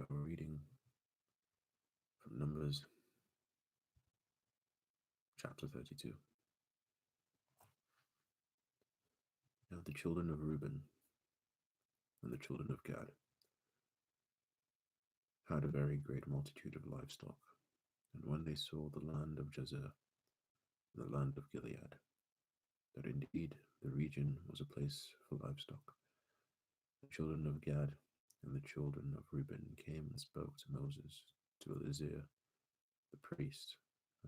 We are reading from Numbers chapter 32. Now the children of Reuben and the children of Gad had a very great multitude of livestock. And when they saw the land of Jazer, the land of Gilead, that indeed the region was a place for livestock, the children of Gad and the children of Reuben came and spoke to Moses, to Eleazar the priest,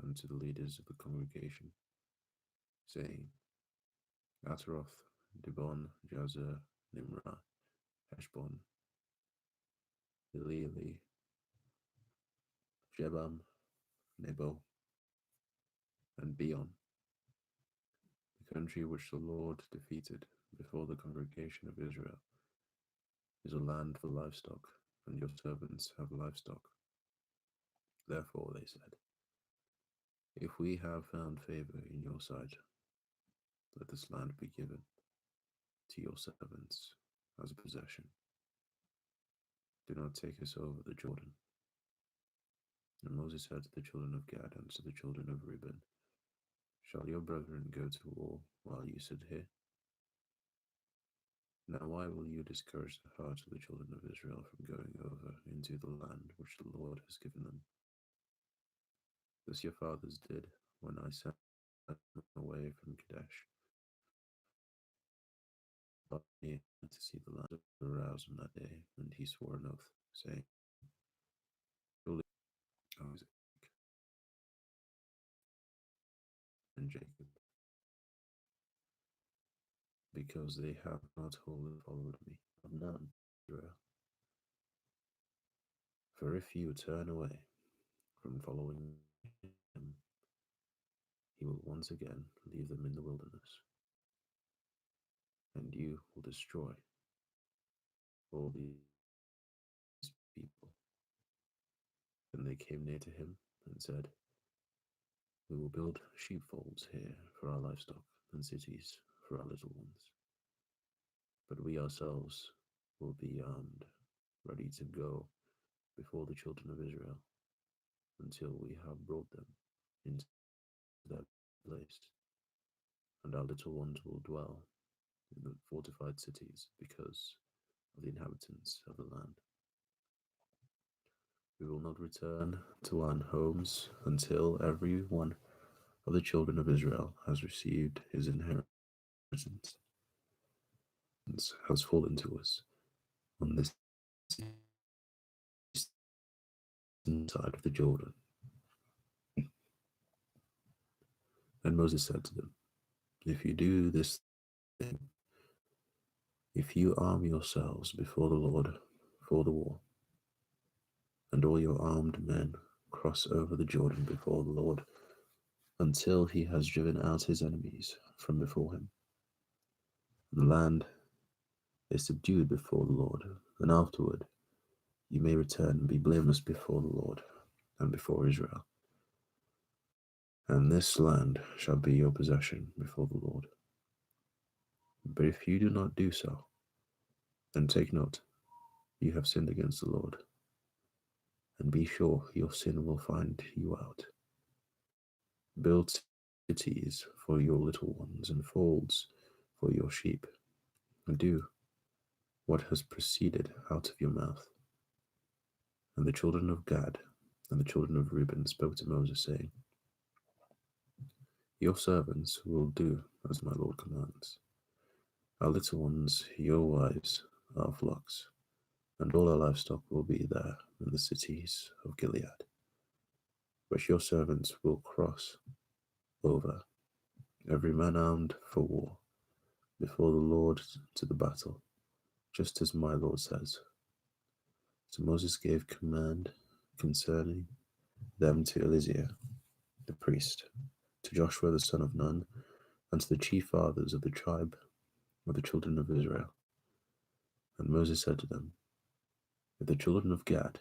and to the leaders of the congregation, saying, Ataroth, Dibon, Jazer, Nimrah, Heshbon, Elealeh, Jebam, Nebo, and Beon, the country which the Lord defeated before the congregation of Israel, is a land for livestock, and your servants have livestock. Therefore they said, if we have found favor in your sight, let this land be given to your servants as a possession. Do not take us over the Jordan. And Moses said to the children of Gad and to the children of Reuben, shall your brethren go to war while you sit here? Now why will you discourage the heart of the children of Israel from going over into the land which the Lord has given them? This your fathers did when I sent them away from Kadesh, but he had to see the land arouse on that day, and he swore an oath, saying, surely Isaac and Jacob, because they have not wholly followed me, of none, Israel. For if you turn away from following him, he will once again leave them in the wilderness, and you will destroy all these people. Then they came near to him and said, we will build sheepfolds here for our livestock and cities for our little ones. But we ourselves will be armed, ready to go before the children of Israel until we have brought them into their place. And our little ones will dwell in the fortified cities because of the inhabitants of the land. We will not return to our homes until every one of the children of Israel has received his inheritance, has fallen to us on this side of the Jordan. And Moses said to them, if you do this thing, if you arm yourselves before the Lord for the war, and all your armed men cross over the Jordan before the Lord until he has driven out his enemies from before him, and the land is subdued before the Lord, and afterward you may return and be blameless before the Lord and before Israel. And this land shall be your possession before the Lord. But if you do not do so, then take note, you have sinned against the Lord, and be sure your sin will find you out. Build cities for your little ones and folds for your sheep, and do what has proceeded out of your mouth. And the children of Gad and the children of Reuben spoke to Moses, saying, your servants will do as my Lord commands. Our little ones, your wives, our flocks, and all our livestock will be there in the cities of Gilead. But your servants will cross over, every man armed for war, before the Lord to the battle, just as my Lord says. So Moses gave command concerning them to Eleazar the priest, to Joshua the son of Nun, and to the chief fathers of the tribe of the children of Israel. And Moses said to them, if the children of Gad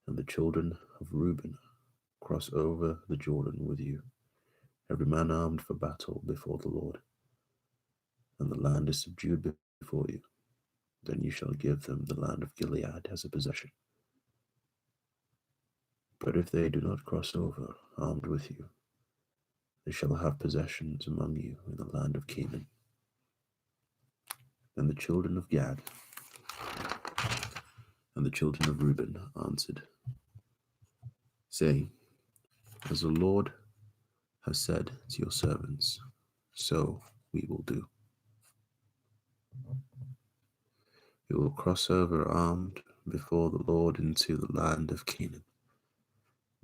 and the children of Reuben cross over the Jordan with you, every man armed for battle before the Lord, and the land is subdued before you, then you shall give them the land of Gilead as a possession. But if they do not cross over armed with you, they shall have possessions among you in the land of Canaan. Then the children of Gad and the children of Reuben answered, saying, as the Lord has said to your servants, so we will do. We will cross over armed before the Lord into the land of Canaan,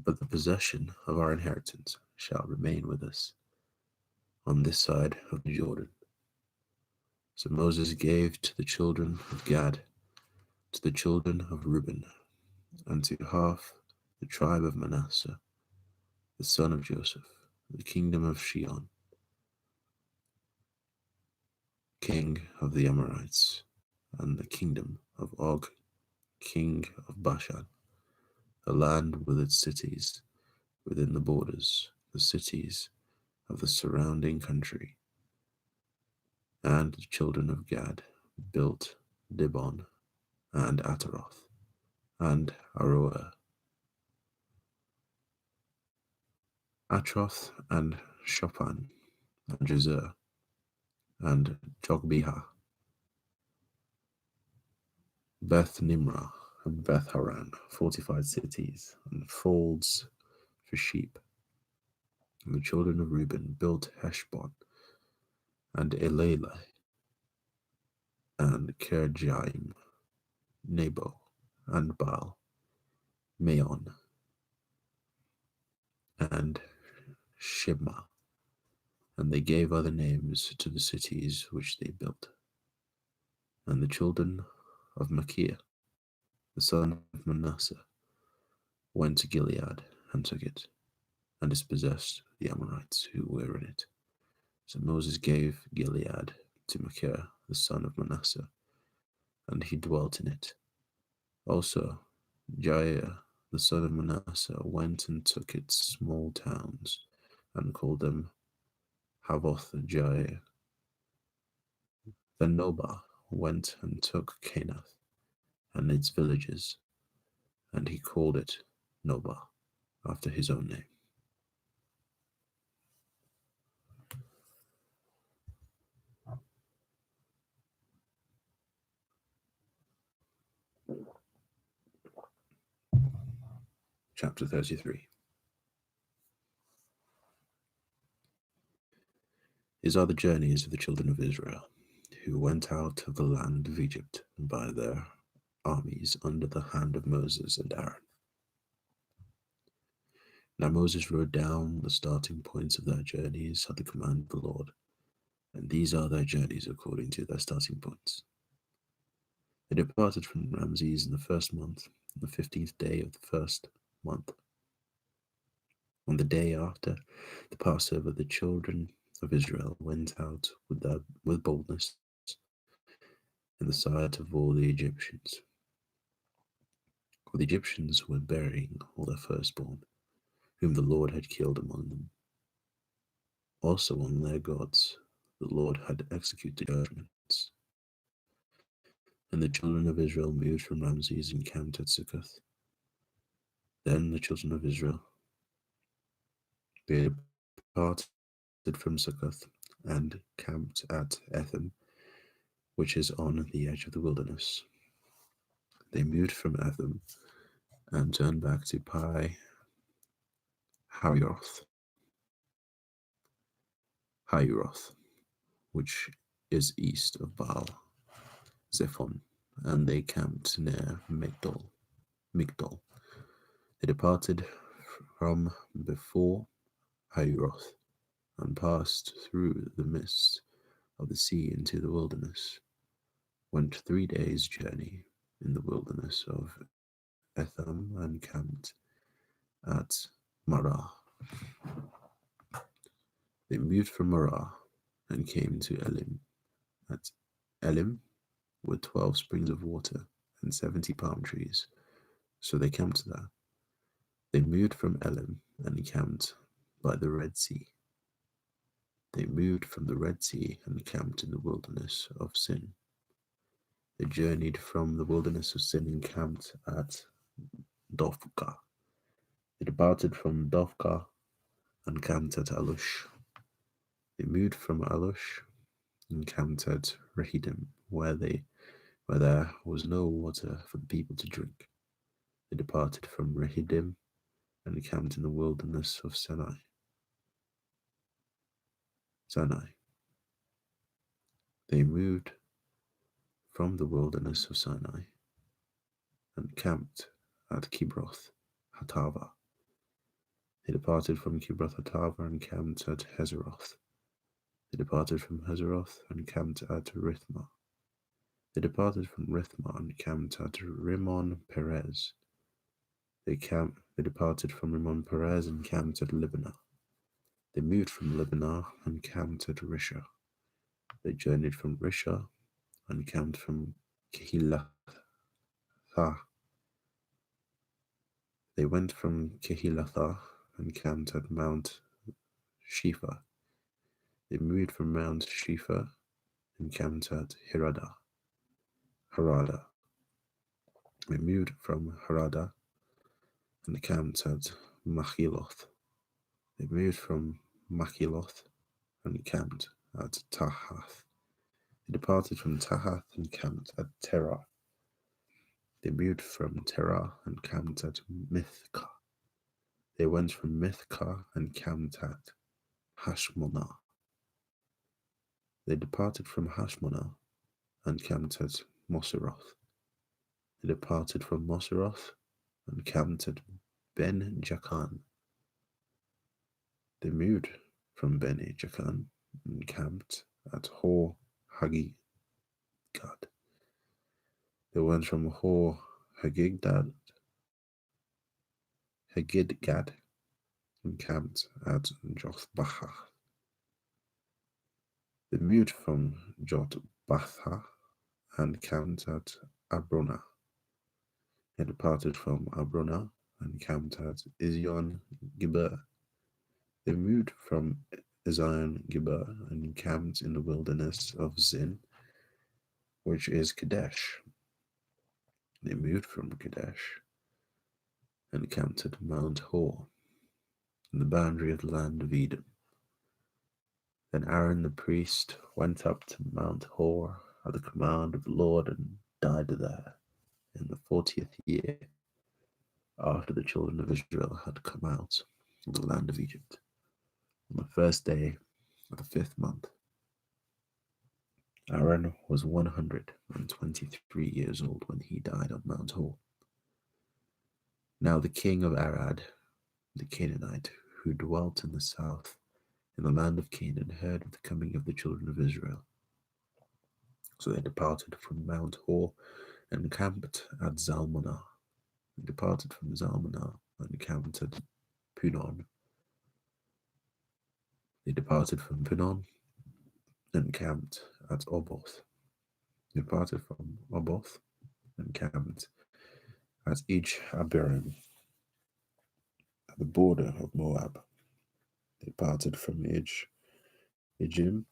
but the possession of our inheritance shall remain with us on this side of the Jordan. So Moses gave to the children of Gad, to the children of Reuben, and to half the tribe of Manasseh, the son of Joseph, the kingdom of Shion, king of the Amorites, and the kingdom of Og, king of Bashan, a land with its cities within the borders, the cities of the surrounding country. And the children of Gad built Dibon and Ataroth and Aroer, Atroth and Shophan and Jezer and Jogbehah, Beth Nimrah and Beth Haran, fortified cities and folds for sheep. And the children of Reuben built Heshbon and Elealeh and Kirjaim, Nebo and Baal, Maon and Shibmah, and they gave other names to the cities which they built. And the children of Machir, the son of Manasseh, went to Gilead and took it, and dispossessed the Amorites who were in it. So Moses gave Gilead to Machir, the son of Manasseh, and he dwelt in it. Also Jair, the son of Manasseh, went and took its small towns, and called them Havoth Jair. Then Nobah went and took Canath and its villages, and he called it Nobah, after his own name. Chapter 33. These are the journeys of the children of Israel, who went out of the land of Egypt by their armies under the hand of Moses and Aaron. Now Moses wrote down the starting points of their journeys at the command of the Lord, and these are their journeys according to their starting points. They departed from Ramses in the first month, on the 15th day of the first month. On the day after the Passover, the children of Israel went out with boldness in the sight of all the Egyptians. For the Egyptians were burying all their firstborn, whom the Lord had killed among them. Also on their gods the Lord had executed judgments. And the children of Israel moved from Ramses and camped at Succoth. Then the children of Israel, they departed from Succoth and camped at Etham, which is on the edge of the wilderness. They moved from Etham and turned back to Pi Hahiroth, which is east of Baal Zephon, and they camped near Migdol. They departed from before Hahiroth and passed through the midst of the sea into the wilderness, went 3 days' journey in the wilderness of Etham and camped at Marah. They moved from Marah and came to Elim. At Elim were 12 springs of water and 70 palm trees, so they camped there. They moved from Elim and camped by the Red Sea. They moved from the Red Sea and camped in the wilderness of Sin. They journeyed from the wilderness of Sin and camped at Dophkah. They departed from Dovka and camped at Alush. They moved from Alush and camped at Rehidim, where there was no water for the people to drink. They departed from Rehidim and camped in the wilderness of Sinai. They moved from the wilderness of Sinai and camped at Kibroth Hatava. They departed from Kibroth Hatava and camped at Hazeroth. They departed from Hazeroth and camped at Rithma. They departed from Rithma and camped at Rimmon Perez. They departed from Rimmon Perez and camped at Libnah. They moved from Libnah and camped at Risha. They journeyed from Risha and camped from Kehilatha. They went from Kehilatha and camped at Mount Shifa. They moved from Mount Shifa and camped at Harada. They moved from Harada and camped at Machiloth. They moved from Machiloth and camped at Tahath. They departed from Tahath and camped at Terah. They moved from Terah and camped at Mithka. They went from Mithka and camped at Hashmonah. They departed from Hashmonah and camped at Moseroth. They departed from Moseroth and camped at Ben Jakan. They moved from Ben Jakan and camped at Hor Hagidgad. They went from Hor Hagidgad and camped at Jotbatha. They moved from Jotbatha and camped at Abrona. They departed from Abrona and camped at Izion Geber. They moved from Zion Geber and camped in the wilderness of Zin, which is Kadesh. They moved from Kadesh and camped at Mount Hor, in the boundary of the land of Edom. Then Aaron the priest went up to Mount Hor at the command of the Lord and died there in the 40th year after the children of Israel had come out of the land of Egypt, on the first day of the 5th month. Aaron was 123 years old when he died on Mount Hor. Now the king of Arad, the Canaanite, who dwelt in the south, in the land of Canaan, heard of the coming of the children of Israel. So they departed from Mount Hor and camped at Zalmunna. They departed from Zalmunna and camped at Punon. They departed from Punon and camped at Oboth. They departed from Oboth and camped at Abiram, at the border of Moab. They departed from Ijim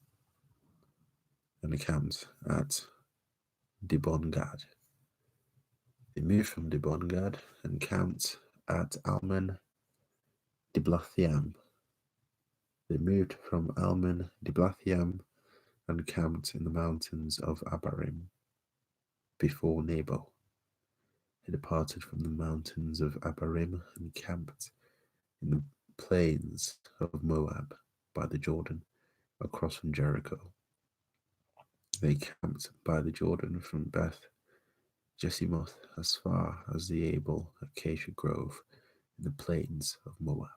and camped at Dibon-Gad. They moved from Dibon-Gad and camped at Almen Diblathiam. They moved from Almen Diblathiam and camped in the mountains of Abarim before Nebo. They departed from the mountains of Abarim and camped in the plains of Moab by the Jordan, across from Jericho. They camped by the Jordan from Beth Jesimoth as far as the Abel Acacia Grove in the plains of Moab.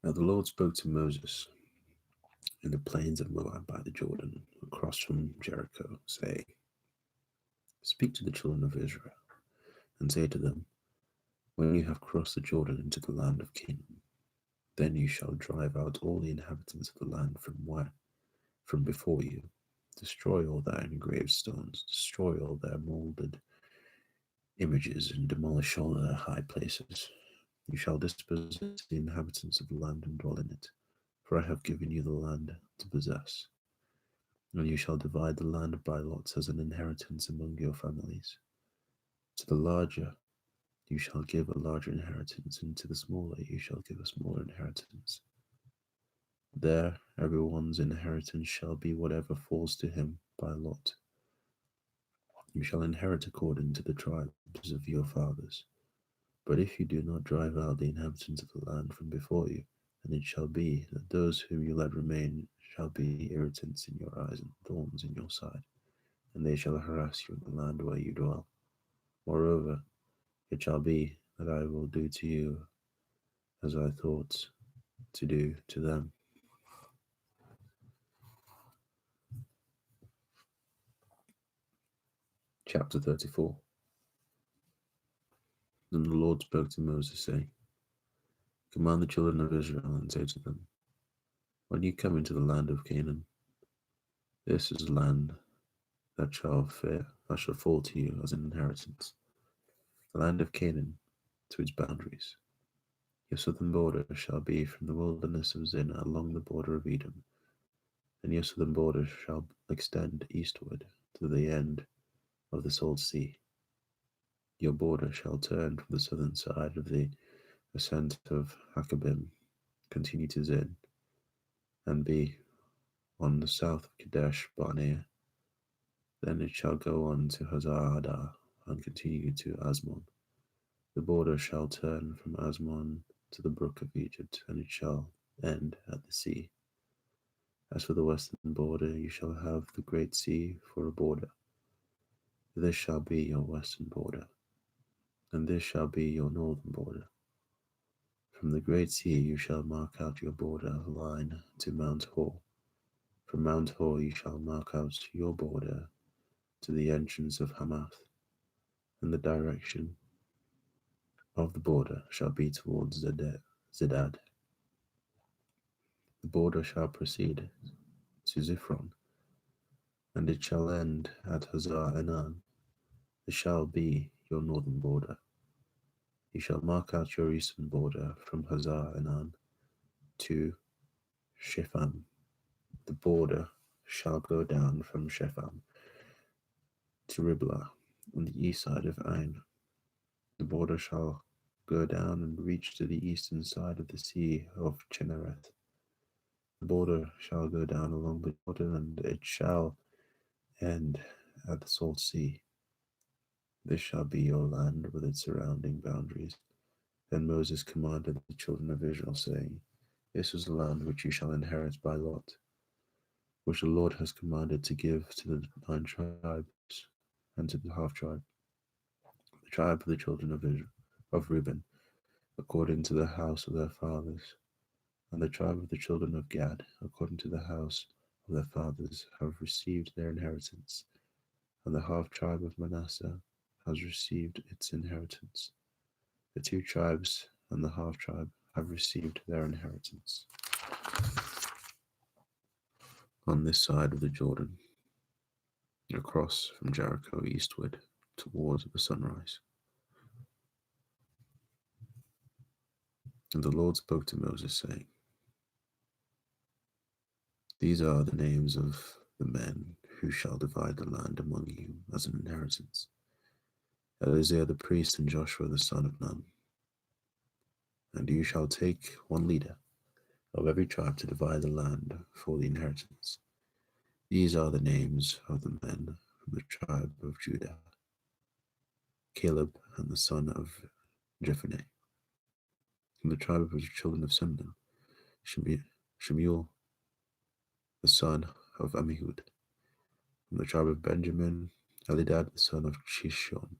Now the Lord spoke to Moses in the plains of Moab by the Jordan, across from Jericho, saying, Speak to the children of Israel, and say to them, When you have crossed the Jordan into the land of Canaan, then you shall drive out all the inhabitants of the land from before you. Destroy all their engraved stones, destroy all their molded images, and demolish all their high places. You shall dispossess the inhabitants of the land and dwell in it. for I have given you the land to possess, and you shall divide the land by lots as an inheritance among your families. To the larger you shall give a larger inheritance, and to the smaller you shall give a smaller inheritance. There everyone's inheritance shall be whatever falls to him by lot. You shall inherit according to the tribes of your fathers. But if you do not drive out the inhabitants of the land from before you, then it shall be that those whom you let remain shall be irritants in your eyes and thorns in your side, and they shall harass you in the land where you dwell. Moreover, it shall be that I will do to you as I thought to do to them. Chapter 34. Then the Lord spoke to Moses, saying, Command the children of Israel, and say to them, when you come into the land of Canaan, this is land that shall fall to you as an inheritance. The land of Canaan to its boundaries. Your southern border shall be from the wilderness of Zin along the border of Edom, and your southern border shall extend eastward to the end of the Salt Sea. Your border shall turn from the southern side of the ascent of Hakkabim, continue to Zin, and be on the south of Kadesh Barnea. Then it shall go on to Hazar Adar, and continue to Asmon. The border shall turn from Asmon to the brook of Egypt, and it shall end at the sea. As for the western border, you shall have the great sea for a border. This shall be your western border, and this shall be your northern border. From the great sea you shall mark out your border line to Mount Hor. From Mount Hor you shall mark out your border to the entrance of Hamath, and the direction of the border shall be towards Zedad. The border shall proceed to Ziphron, and it shall end at Hazar Enan. This shall be your northern border. You shall mark out your eastern border from Hazar Enan to Shepham. The border shall go down from Shepham to Riblah on the east side of Ain. The border shall go down and reach to the eastern side of the sea of Chinnereth. The border shall go down along the Jordan, and it shall end at the Salt Sea. This shall be your land with its surrounding boundaries. Then Moses commanded the children of Israel, saying, This is the land which you shall inherit by lot, which the Lord has commanded to give to the 9 tribes and to the half tribe, the tribe of the children of Israel, of Reuben, according to the house of their fathers, and the tribe of the children of Gad, according to the house of their fathers, have received their inheritance, and the half tribe of Manasseh has received its inheritance. The 2 tribes and the half tribe have received their inheritance. On this side of the Jordan, across from Jericho eastward towards the sunrise. And the Lord spoke to Moses, saying, These are the names of the men who shall divide the land among you as an inheritance: Eleazar the priest and Joshua the son of Nun. And you shall take 1 leader of every tribe to divide the land for the inheritance. These are the names of the men from the tribe of Judah: Caleb and the son of Jephunneh. From the tribe of the children of Simeon, Shemuel the son of Ammihud. From the tribe of Benjamin, Elidad the son of Chislon.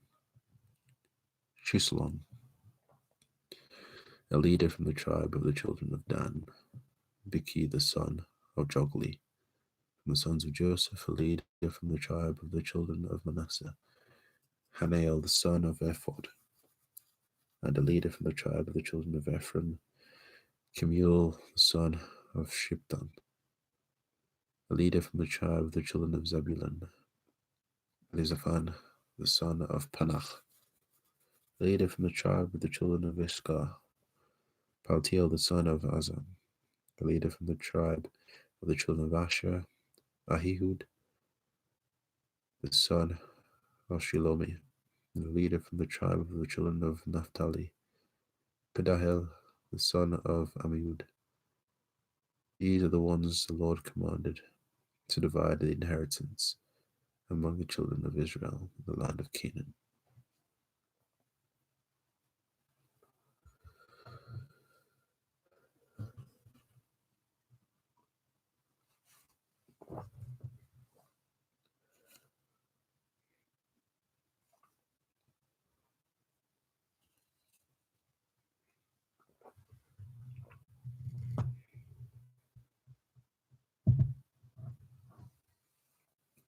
A leader from the tribe of the children of Dan, Biki the son of Jogli. From the sons of Joseph, a leader from the tribe of the children of Manasseh, Hanael the son of Ephod. And a leader from the tribe of the children of Ephraim, Kemuel the son of Shiptan. A leader from the tribe of the children of Zebulun, Elizaphan the son of Panach. A leader from the tribe of the children of Issachar, Paltiel the son of Azan. The leader from the tribe of the children of Asher, Ahihud, the son of Shilomi. The leader from the tribe of the children of Naphtali, Pedahel, the son of Ammiud. These are the ones the Lord commanded to divide the inheritance among the children of Israel in the land of Canaan.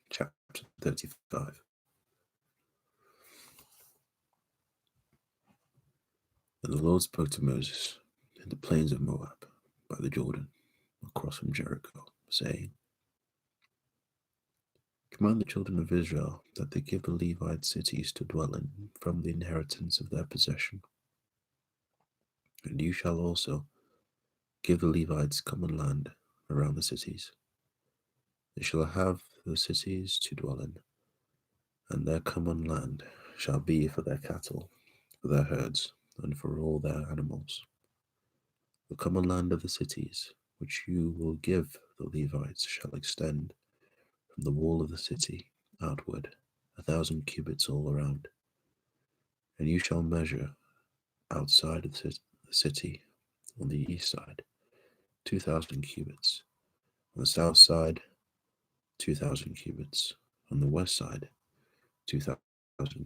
Chapter 35. And the Lord spoke to Moses in the plains of Moab by the Jordan, across from Jericho, saying, Command the children of Israel that they give the Levite cities to dwell in from the inheritance of their possession. And you shall also give the Levites common land around the cities. They shall have the cities to dwell in, and their common land shall be for their cattle, for their herds, and for all their animals. The common land of the cities, which you will give the Levites, shall extend from the wall of the city outward 1,000 cubits all around. And you shall measure outside of the city on the east side 2,000 cubits, on the south side 2,000 cubits, on the west side 2,000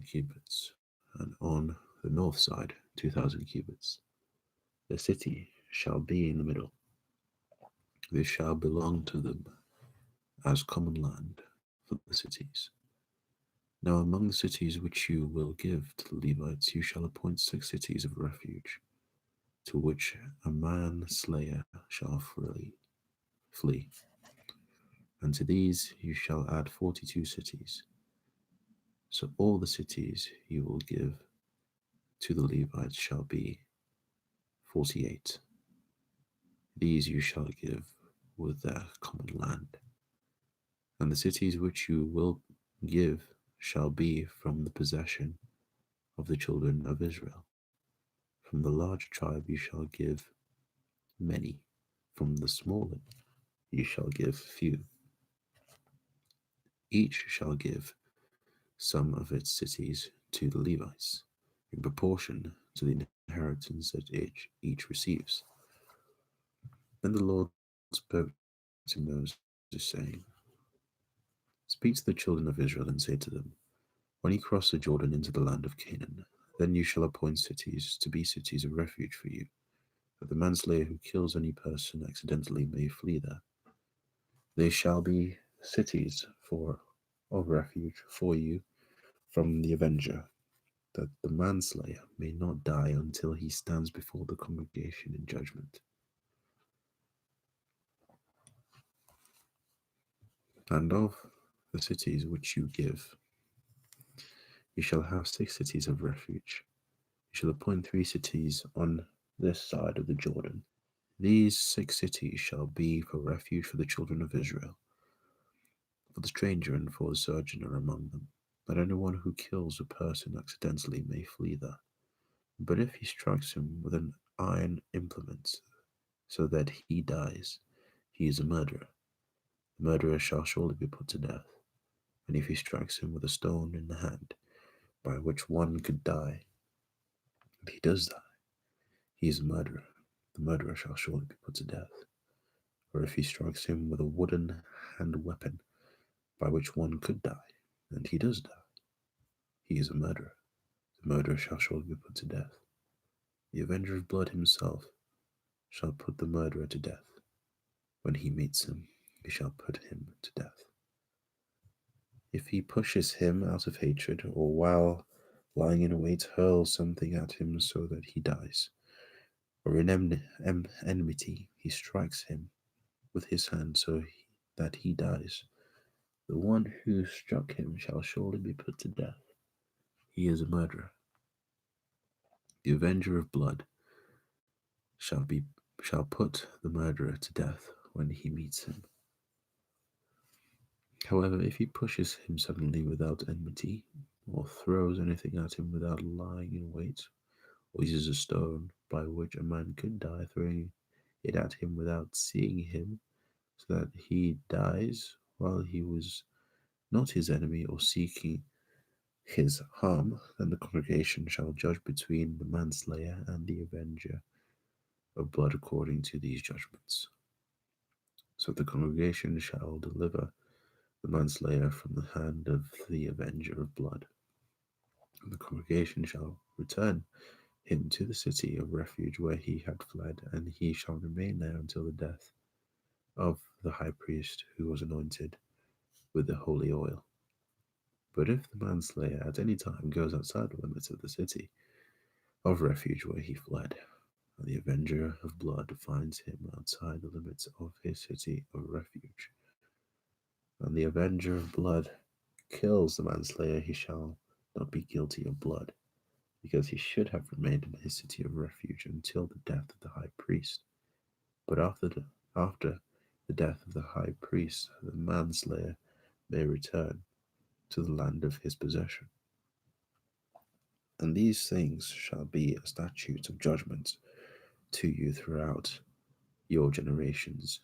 cubits, and on the north side 2,000 cubits. The city shall be in the middle. This shall belong to them as common land for the cities. Now among the cities which you will give to the Levites, you shall appoint 6 cities of refuge, to which a manslayer shall flee. And to these you shall add 42 cities. So all the cities you will give to the Levites shall be 48. These you shall give with their common land. And the cities which you will give shall be from the possession of the children of Israel. From the large tribe you shall give many, from the smaller you shall give few. Each shall give some of its cities to the Levites, in proportion to the inheritance that each receives. Then the Lord spoke to Moses, saying, Speak to the children of Israel and say to them, When you cross the Jordan into the land of Canaan, then you shall appoint cities to be cities of refuge for you, that the manslayer who kills any person accidentally may flee there. They shall be cities of refuge for you from the avenger, that the manslayer may not die until he stands before the congregation in judgment. And of the cities which you give, you shall have 6 cities of refuge. You shall appoint 3 cities on this side of the Jordan. These 6 cities shall be for refuge for the children of Israel, for the stranger and for the sojourner among them, that anyone who kills a person accidentally may flee there. But if he strikes him with an iron implement so that he dies, he is a murderer. The murderer shall surely be put to death. And if he strikes him with a stone in the hand, by which one could die, and he does die, he is a murderer. The murderer shall surely be put to death. Or if he strikes him with a wooden hand weapon, by which one could die, and he does die, he is a murderer. The murderer shall surely be put to death. The avenger of blood himself shall put the murderer to death. When he meets him, he shall put him to death. If he pushes him out of hatred, or while lying in wait hurls something at him so that he dies, or in enmity he strikes him with his hand so that he dies, the one who struck him shall surely be put to death. He is a murderer. The avenger of blood shall shall put the murderer to death when he meets him. However, if he pushes him suddenly without enmity, or throws anything at him without lying in wait, or uses a stone by which a man could die, throwing it at him without seeing him, so that he dies while he was not his enemy or seeking his harm, then the congregation shall judge between the manslayer and the avenger of blood according to these judgments. So the congregation shall deliver the manslayer from the hand of the avenger of blood, and the congregation shall return him to the city of refuge where he had fled, and he shall remain there until the death of the high priest who was anointed with the holy oil. But if the manslayer at any time goes outside the limits of the city of refuge where he fled, and the avenger of blood finds him outside the limits of his city of refuge, and the avenger of blood kills the manslayer, he shall not be guilty of blood, because he should have remained in his city of refuge until the death of the high priest. But after the death of the high priest, the manslayer may return to the land of his possession. And these things shall be a statute of judgment to you throughout your generations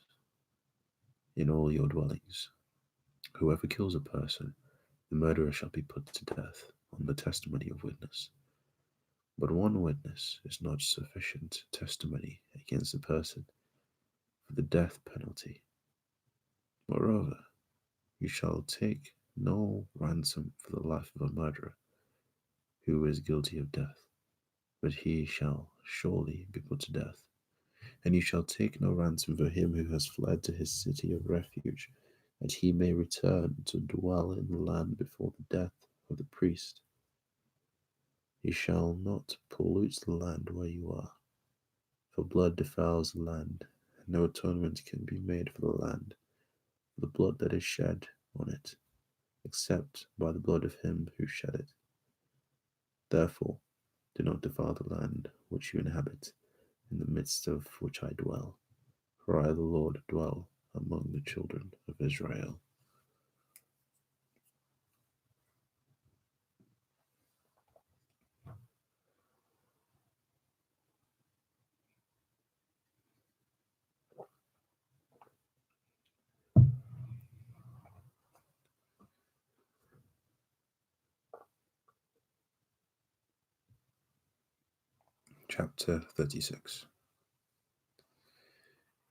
in all your dwellings. Whoever kills a person, the murderer shall be put to death on the testimony of witness. But one witness is not sufficient testimony against a person for the death penalty. Moreover, you shall take no ransom for the life of a murderer who is guilty of death, but he shall surely be put to death. And you shall take no ransom for him who has fled to his city of refuge, that he may return to dwell in the land before the death of the priest. You shall not pollute the land where you are, for blood defiles the land, and no atonement can be made for the land, for the blood that is shed on it, except by the blood of him who shed it. Therefore, do not defile the land which you inhabit, in the midst of which I dwell, for I, the Lord, dwell among the children of Israel. Chapter 36.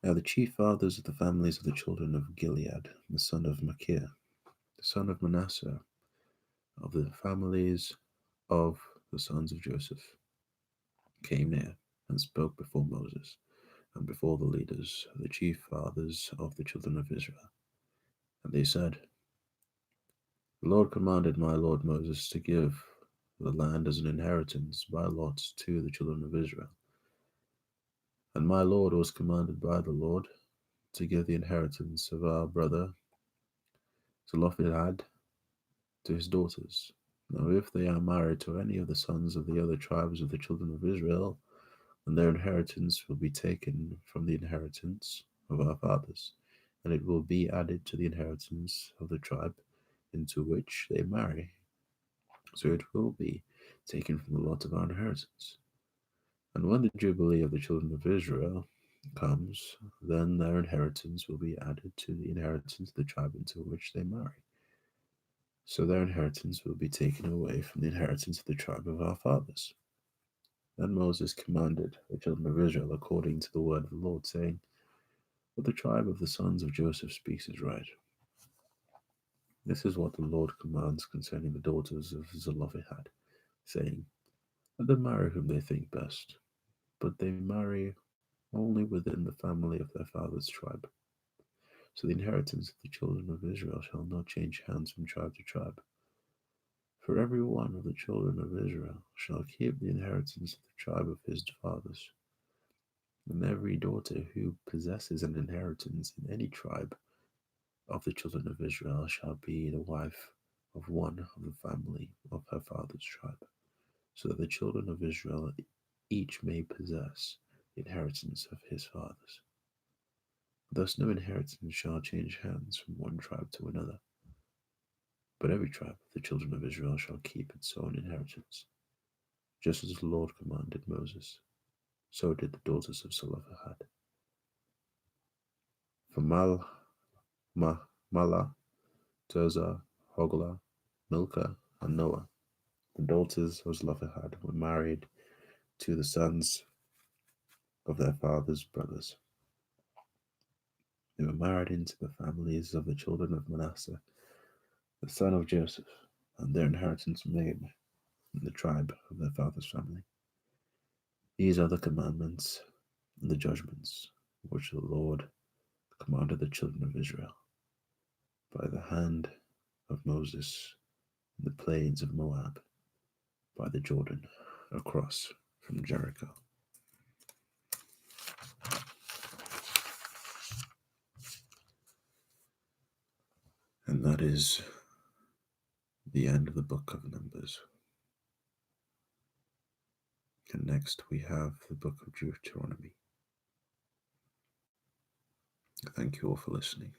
Now the chief fathers of the families of the children of Gilead, the son of Machir, the son of Manasseh, of the families of the sons of Joseph, came near and spoke before Moses and before the leaders, the chief fathers of the children of Israel. And they said, The Lord commanded my lord Moses to give the land as an inheritance by lot to the children of Israel. And my lord was commanded by the Lord to give the inheritance of our brother Zelophehad to his daughters. Now, if they are married to any of the sons of the other tribes of the children of Israel, then their inheritance will be taken from the inheritance of our fathers, and it will be added to the inheritance of the tribe into which they marry. So it will be taken from the lot of our inheritance. And when the Jubilee of the children of Israel comes, then their inheritance will be added to the inheritance of the tribe into which they marry. So their inheritance will be taken away from the inheritance of the tribe of our fathers. Then Moses commanded the children of Israel according to the word of the Lord, saying, What the tribe of the sons of Joseph speaks is right. This is what the Lord commands concerning the daughters of Zelophehad, saying, Let them marry whom they think best, but they marry only within the family of their father's tribe. So the inheritance of the children of Israel shall not change hands from tribe to tribe. For every one of the children of Israel shall keep the inheritance of the tribe of his fathers. And every daughter who possesses an inheritance in any tribe of the children of Israel shall be the wife of one of the family of her father's tribe, so that the children of Israel each may possess the inheritance of his fathers. Thus no inheritance shall change hands from one tribe to another, but every tribe of the children of Israel shall keep its own inheritance, just as the Lord commanded Moses. So did the daughters of Zelophehad. From Mala, Tirzah, Hoglah, Milcah, and Noah, the daughters of Zelophehad were married to the sons of their father's brothers. They were married into the families of the children of Manasseh, the son of Joseph, and their inheritance made in the tribe of their father's family. These are the commandments and the judgments which the Lord commanded the children of Israel by the hand of Moses in the plains of Moab, by the Jordan, across from Jericho. And that is the end of the book of Numbers. And next we have the book of Deuteronomy. Thank you all for listening.